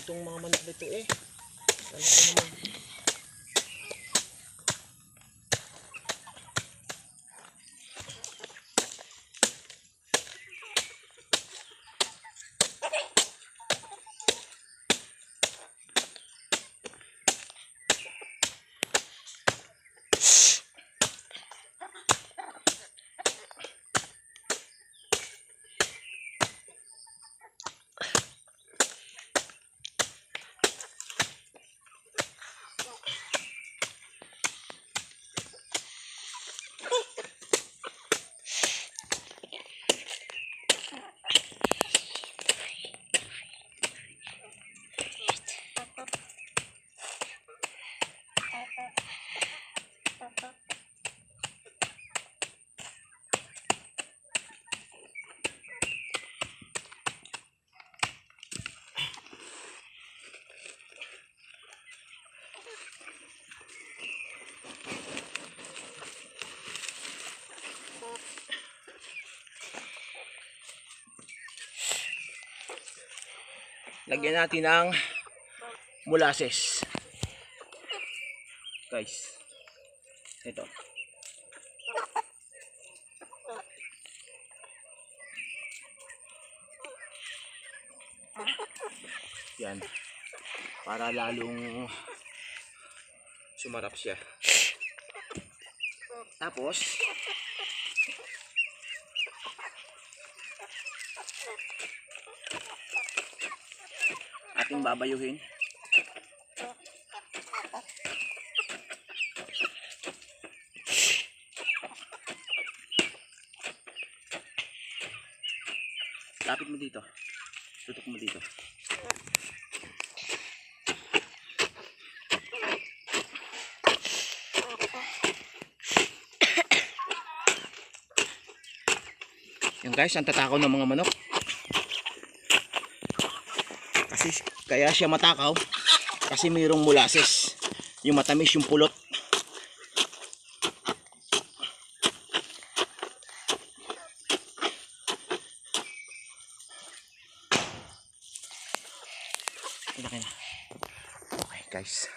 itong mga manok dito eh. Ano naman. Lagyan natin ng molasses. Guys. Ito. Yan. Para lalong sumarap siya. Tapos ating babayuhin. Lapit mo dito. Tutok mo dito. Yan guys, ang tatakaw ng mga manok. Kasi kaya siya matakaw kasi mayroong molasses. Yung matamis yung pulot. Okay na. Okay guys.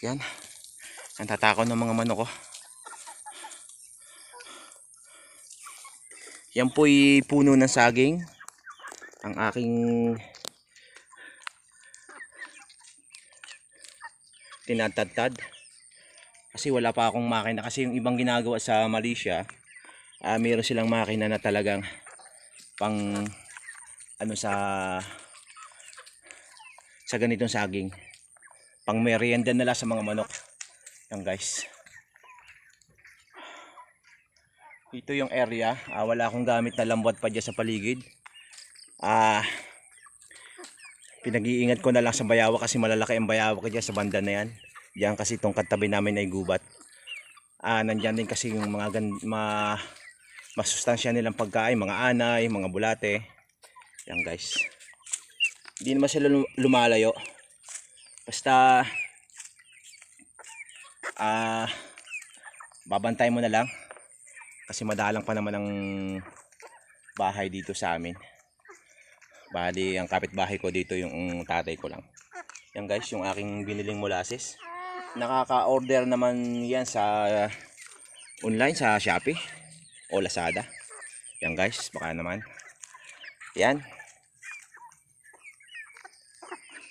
Yan. Ang tatakaw ng mga manok ko. Yan po'y puno ng saging. Ang aking tinatadtad. Kasi wala pa akong makina. Kasi yung ibang ginagawa sa Malaysia, mayroon silang makina na talagang pang ano sa ganitong saging. Pang merienda nila sa mga manok. Yan guys. Ito yung area, wala akong gamit na lambat pa dyan sa paligid. Pinag-iingat ko na lang sa bayawak kasi malalaki ang bayawak dyan sa banda na yan. Diyan kasi itong katabi namin ay gubat. Nandyan din kasi yung mga masustansya nilang pagkain, mga anay, mga bulate. Yan guys. Hindi naman sila lumalayo. Basta babantay mo na lang. Kasi madalang pa naman ang bahay dito sa amin. Bali, ang kapitbahay ko dito yung tatay ko lang. Yan guys, yung aking biniling molasses. Nakaka-order naman yan sa online, sa Shopee o Lazada. Yan guys, baka naman. Yan.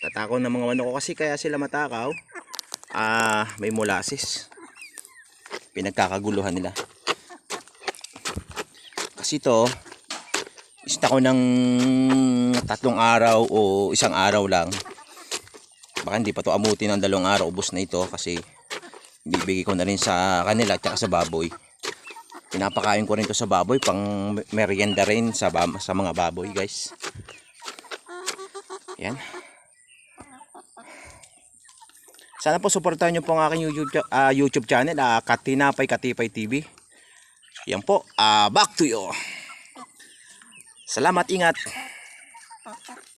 Tatakaw ng mga manok ko kasi kaya sila matakaw. May molasses. Pinagkakaguluhan nila. Kasi ito, ista ko ng 3 araw o 1 araw lang. Baka hindi pa to amutin ng 2 araw, ubos na ito kasi bibigay ko na rin sa kanila at sa baboy. Pinapakain ko rin to sa baboy, pang merienda rin sa mga baboy guys. Yan. Sana po suportahan nyo po ang aking YouTube channel, Katinapay Katipay TV. Yan po, back to you. Salamat, ingat.